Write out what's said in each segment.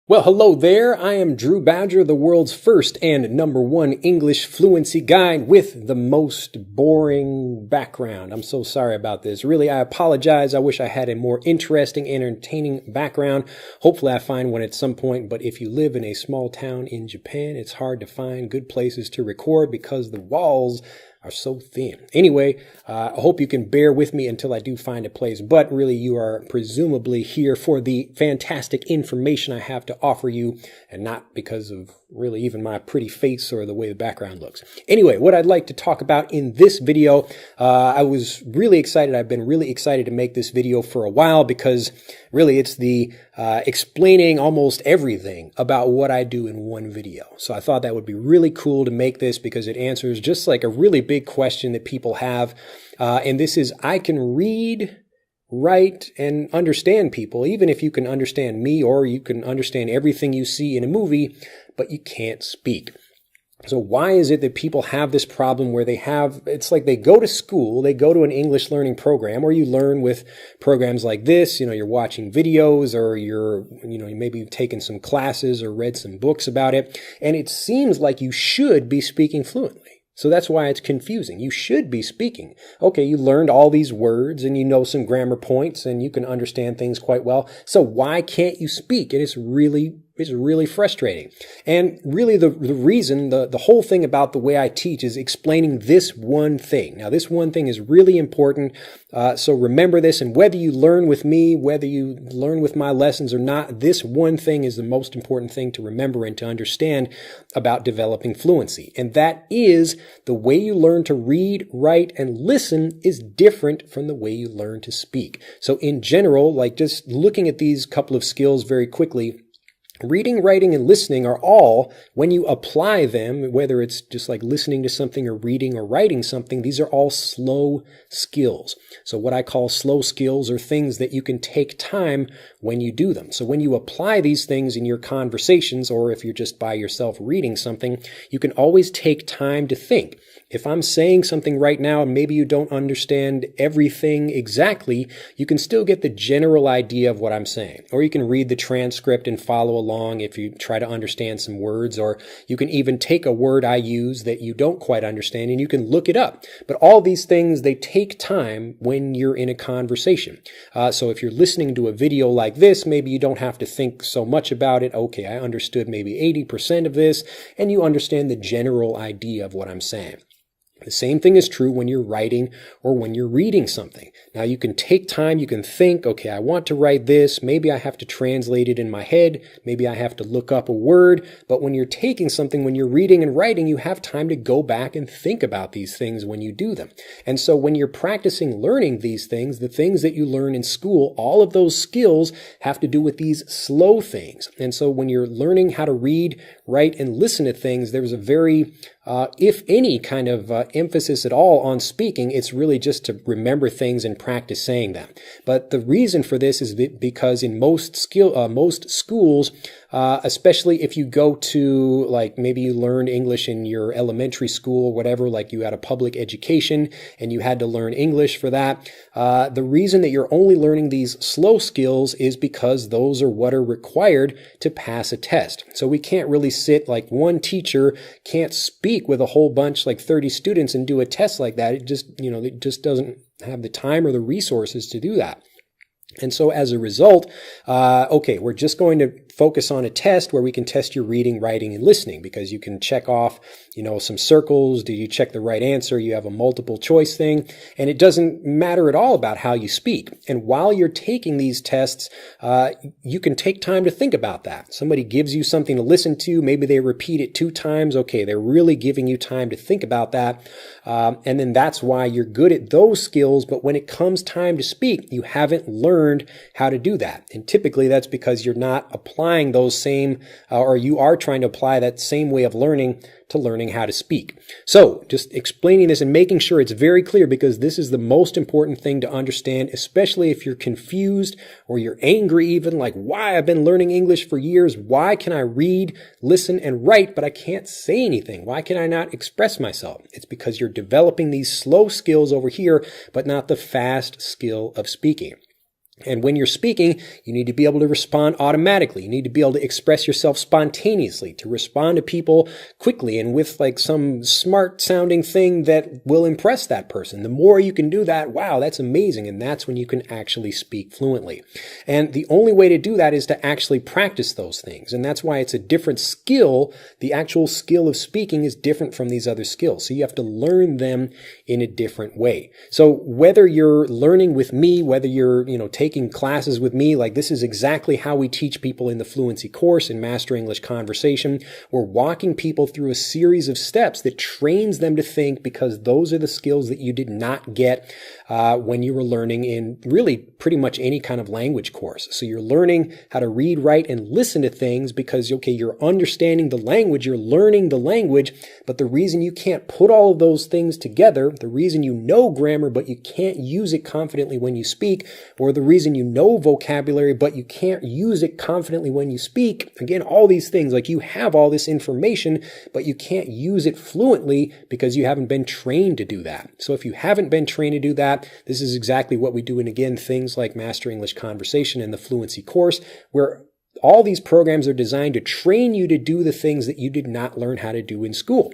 Well, hello there. I am Drew Badger, the world's first and #1 English fluency guide with the most boring background. I'm so sorry about this. Really, I apologize. I wish I had a more interesting, entertaining background. Hopefully I find one at some point, but if you live in a small town in Japan, it's hard to find good places to record because the walls are so thin. Anyway, I hope you can bear with me until I do find a place, but really you are presumably here for the fantastic information I have to offer you and not because of really even my pretty face or the way the background looks. Anyway, what I'd like to talk about in this video, I was really excited. I've been really excited to make this video for a while because really it's the explaining almost everything about what I do in one video. So I thought that would be really cool to make this because it answers just like a really big question that people have. And this is, I can read, write, and understand people, even if you can understand me or you can understand everything you see in a movie, but you can't speak. So why is it that people have this problem where it's like they go to school, they go to an English learning program, or you learn with programs like this, you're watching videos or maybe you've taken some classes or read some books about it, and it seems like you should be speaking fluently. So that's why it's confusing. You should be speaking. Okay, you learned all these words and you know some grammar points and you can understand things quite well. So why can't you speak? And it's really frustrating. And really the reason, the whole thing about the way I teach is explaining this one thing. Now, this one thing is really important. So remember this, and whether you learn with me, whether you learn with my lessons or not, this one thing is the most important thing to remember and to understand about developing fluency. And that is the way you learn to read, write, and listen is different from the way you learn to speak. So in general, like just looking at these couple of skills very quickly, reading, writing, and listening are all, when you apply them, whether it's just like listening to something or reading or writing something, these are all slow skills. So what I call slow skills are things that you can take time when you do them. So when you apply these things in your conversations, or if you're just by yourself reading something, you can always take time to think. If I'm saying something right now and maybe you don't understand everything exactly, you can still get the general idea of what I'm saying. Or you can read the transcript and follow along if you try to understand some words, or you can even take a word I use that you don't quite understand and you can look it up. But all these things, they take time when you're in a conversation. So if you're listening to a video like this, maybe you don't have to think so much about it. Okay, I understood maybe 80% of this, and you understand the general idea of what I'm saying. The same thing is true when you're writing or when you're reading something. Now you can take time, you can think, okay, I want to write this, maybe I have to translate it in my head, maybe I have to look up a word, but when you're taking something, when you're reading and writing, you have time to go back and think about these things when you do them. And so when you're practicing learning these things, the things that you learn in school, all of those skills have to do with these slow things. And so when you're learning how to read, write, and listen to things, there's a very if any kind of emphasis at all on speaking, it's really just to remember things and practice saying them. But the reason for this is because in most schools, especially if you go to, like, maybe you learned English in your elementary school or whatever, like you had a public education and you had to learn English for that. The reason that you're only learning these slow skills is because those are what are required to pass a test. So we can't really sit, like one teacher can't speak with a whole bunch, like 30 students, and do a test like that. It just doesn't have the time or the resources to do that. And so as a result, okay, we're just going to focus on a test where we can test your reading, writing, and listening, because you can check off, some circles. Do you check the right answer? You have a multiple choice thing, and it doesn't matter at all about how you speak. And while you're taking these tests, you can take time to think about that. Somebody gives you something to listen to. Maybe they repeat it 2 times. Okay, they're really giving you time to think about that. And then that's why you're good at those skills. But when it comes time to speak, you haven't learned how to do that. And typically that's because you're not applying those same, or you are trying to apply that same way of learning to learning how to speak. So just explaining this and making sure it's very clear, because this is the most important thing to understand, especially if you're confused or you're angry even, like, why I've been learning English for years. Why can I read, listen, and write, but I can't say anything? Why can I not express myself? It's because you're developing these slow skills over here, but not the fast skill of speaking. And when you're speaking, you need to be able to respond automatically. You need to be able to express yourself spontaneously, to respond to people quickly and with like some smart sounding thing that will impress that person. The more you can do that, wow, that's amazing. And that's when you can actually speak fluently. And the only way to do that is to actually practice those things. And that's why it's a different skill. The actual skill of speaking is different from these other skills. So you have to learn them in a different way. So whether you're learning with me, whether you're, taking classes with me, like this is exactly how we teach people in the fluency course in Master English Conversation. We're walking people through a series of steps that trains them to think, because those are the skills that you did not get when you were learning in really pretty much any kind of language course. So you're learning how to read, write, and listen to things because, you're understanding the language, you're learning the language, but the reason you can't put all of those things together, the reason you know grammar but you can't use it confidently when you speak, or the reason you know vocabulary but you can't use it confidently when you speak, again, all these things, like you have all this information, but you can't use it fluently because you haven't been trained to do that. So if you haven't been trained to do that, this is exactly what we do in, again, things like Master English Conversation and the Fluency course, where all these programs are designed to train you to do the things that you did not learn how to do in school.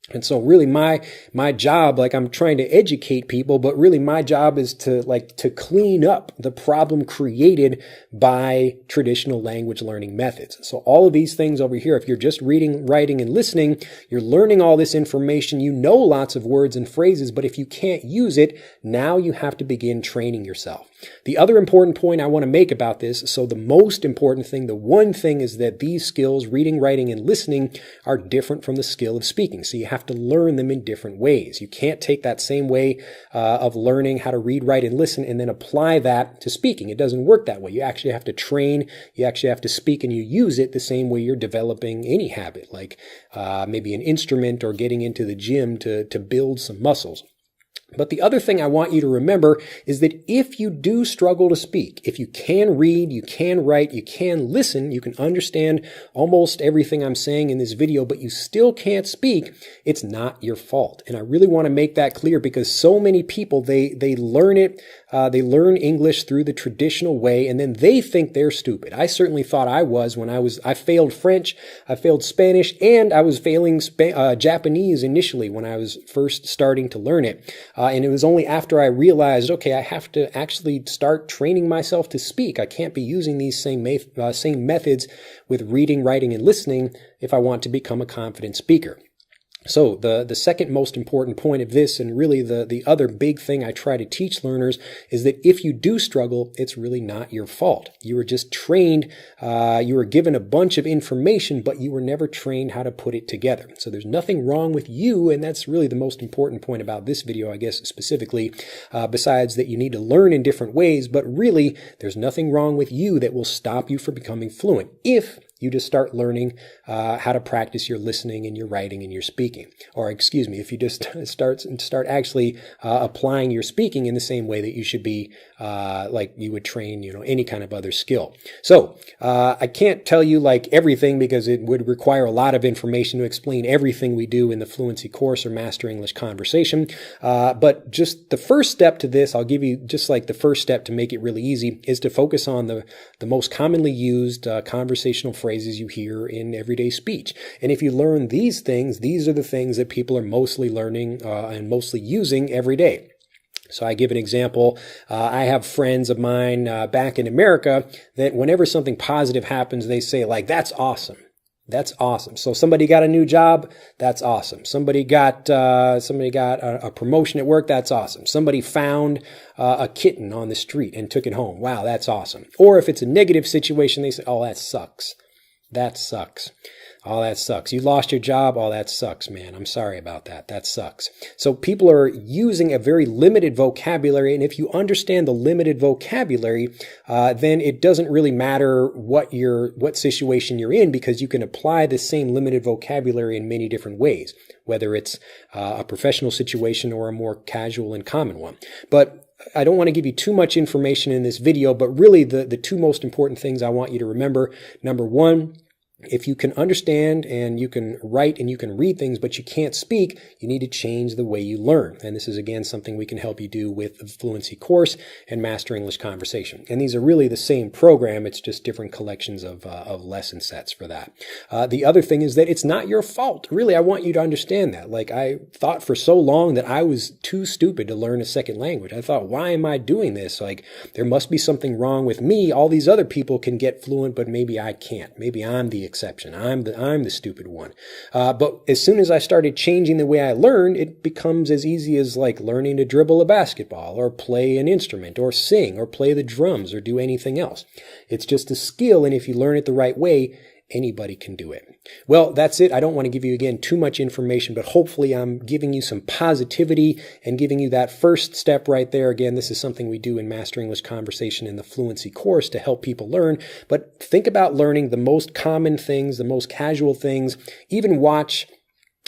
And so really my job, like I'm trying to educate people, but really my job is to clean up the problem created by traditional language learning methods. So all of these things over here, if you're just reading, writing, and listening, you're learning all this information, you know lots of words and phrases, but if you can't use it, now you have to begin training yourself. The other important point I want to make about this, so the most important thing, the one thing, is that these skills, reading, writing, and listening, are different from the skill of speaking. So you have to learn them in different ways. You can't take that same way of learning how to read, write, and listen and then apply that to speaking. It doesn't work that way. You actually have to train. You actually have to speak and you use it the same way you're developing any habit, like maybe an instrument or getting into the gym to build some muscles. But the other thing I want you to remember is that if you do struggle to speak, if you can read, you can write, you can listen, you can understand almost everything I'm saying in this video, but you still can't speak, it's not your fault. And I really want to make that clear, because so many people, they learn it, they learn English through the traditional way, and then they think they're stupid. I certainly thought I was when I failed French, I failed Spanish, and I was failing Japanese initially when I was first starting to learn it. And it was only after I realized, okay, I have to actually start training myself to speak. I can't be using these same methods with reading, writing, and listening if I want to become a confident speaker. So the second most important point of this, and really the other big thing I try to teach learners, is that if you do struggle, it's really not your fault. You were just trained, you were given a bunch of information, but you were never trained how to put it together. So there's nothing wrong with you, and that's really the most important point about this video, I guess, specifically, besides that you need to learn in different ways, but really there's nothing wrong with you that will stop you from becoming fluent if you just start learning how to practice your listening and your writing and your speaking. Or excuse me, if you just start actually applying your speaking in the same way that you should be, like you would train, any kind of other skill. So I can't tell you like everything, because it would require a lot of information to explain everything we do in the Fluency course or Master English Conversation. But just the first step to this, I'll give you just like the first step to make it really easy, is to focus on the most commonly used conversational phrases you hear in everyday speech. And if you learn these things, these are the things that people are mostly learning and mostly using every day. So I give an example. I have friends of mine back in America that whenever something positive happens, they say like, that's awesome. That's awesome. So somebody got a new job. That's awesome. Somebody got a promotion at work. That's awesome. Somebody found a kitten on the street and took it home. Wow, that's awesome. Or if it's a negative situation, they say, oh, that sucks. That sucks. Oh, that sucks. You lost your job. Oh, that sucks, man. I'm sorry about that. That sucks. So people are using a very limited vocabulary. And if you understand the limited vocabulary, then it doesn't really matter what situation you're in, because you can apply the same limited vocabulary in many different ways, whether it's a professional situation or a more casual and common one. But I don't want to give you too much information in this video, but really the two most important things I want you to remember. Number one, if you can understand and you can write and you can read things, but you can't speak, you need to change the way you learn. And this is, again, something we can help you do with the Fluency course and Master English Conversation. And these are really the same program. It's just different collections of lesson sets for that. The other thing is that it's not your fault. Really, I want you to understand that. Like, I thought for so long that I was too stupid to learn a second language. I thought, why am I doing this? Like, there must be something wrong with me. All these other people can get fluent, but maybe I can't. Maybe I'm the exception. I'm the stupid one. But as soon as I started changing the way I learned, it becomes as easy as like learning to dribble a basketball or play an instrument or sing or play the drums or do anything else. It's just a skill, and if you learn it the right way, anybody can do it. Well, that's it. I don't want to give you, again, too much information, but hopefully I'm giving you some positivity and giving you that first step right there. Again, this is something we do in Master English Conversation in the Fluency course to help people learn. But think about learning the most common things, the most casual things. Even watch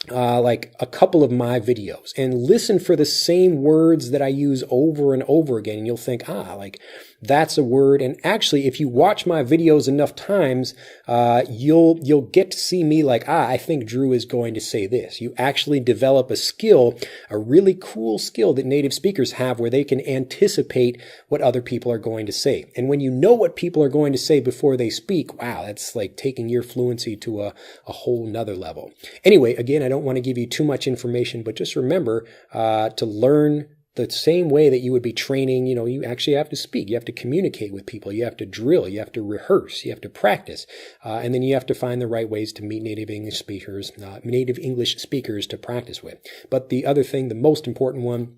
like a couple of my videos and listen for the same words that I use over and over again. And you'll think, like that's a word. And actually, if you watch my videos enough times, you'll get to see me like, I think Drew is going to say this. You actually develop a skill, a really cool skill that native speakers have where they can anticipate what other people are going to say. And when you know what people are going to say before they speak, wow, that's like taking your fluency to a whole nother level. Anyway, again, I don't want to give you too much information, but just remember to learn the same way that you would be training. You actually have to speak. You have to communicate with people. You have to drill. You have to rehearse. You have to practice. And then you have to find the right ways to meet native English speakers to practice with. But the other thing, the most important one,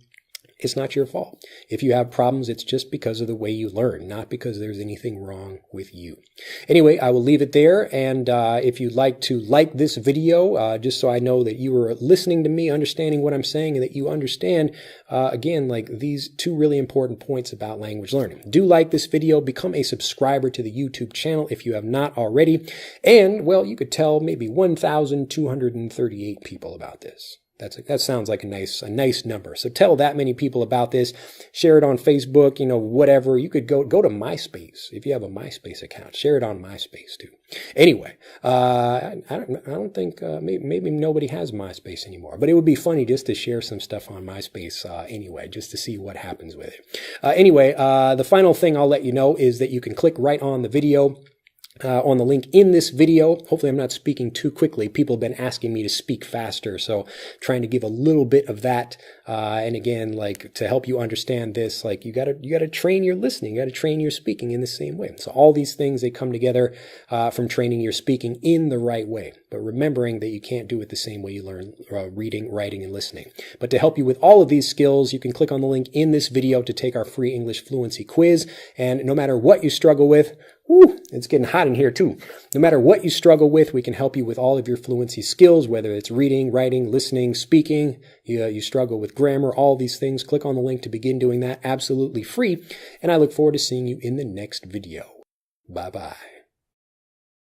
it's not your fault. If you have problems, it's just because of the way you learn, not because there's anything wrong with you. Anyway, I will leave it there. And if you'd like to like this video, just so I know that you are listening to me, understanding what I'm saying, and that you understand, again, like these two really important points about language learning. Do like this video. Become a subscriber to the YouTube channel if you have not already. And, well, you could tell maybe 1,238 people about this. That sounds like a nice number. So tell that many people about this. Share it on Facebook, whatever. You could go to MySpace. If you have a MySpace account, share it on MySpace too. Anyway, I don't think, maybe nobody has MySpace anymore, but it would be funny just to share some stuff on MySpace anyway, just to see what happens with it. Anyway, the final thing I'll let you know is that you can click right on the video. On the link in this video. Hopefully I'm not speaking too quickly. People have been asking me to speak faster, so trying to give a little bit of that. And again, like to help you understand this, like you gotta train your listening, you gotta train your speaking in the same way. So all these things, they come together from training your speaking in the right way, but remembering that you can't do it the same way you learn reading, writing, and listening. But to help you with all of these skills, you can click on the link in this video to take our free English fluency quiz. And no matter what you struggle with, it's getting hot in here too. No matter what you struggle with, we can help you with all of your fluency skills, whether it's reading, writing, listening, speaking, you struggle with grammar, all these things. Click on the link to begin doing that absolutely free. And I look forward to seeing you in the next video. Bye-bye.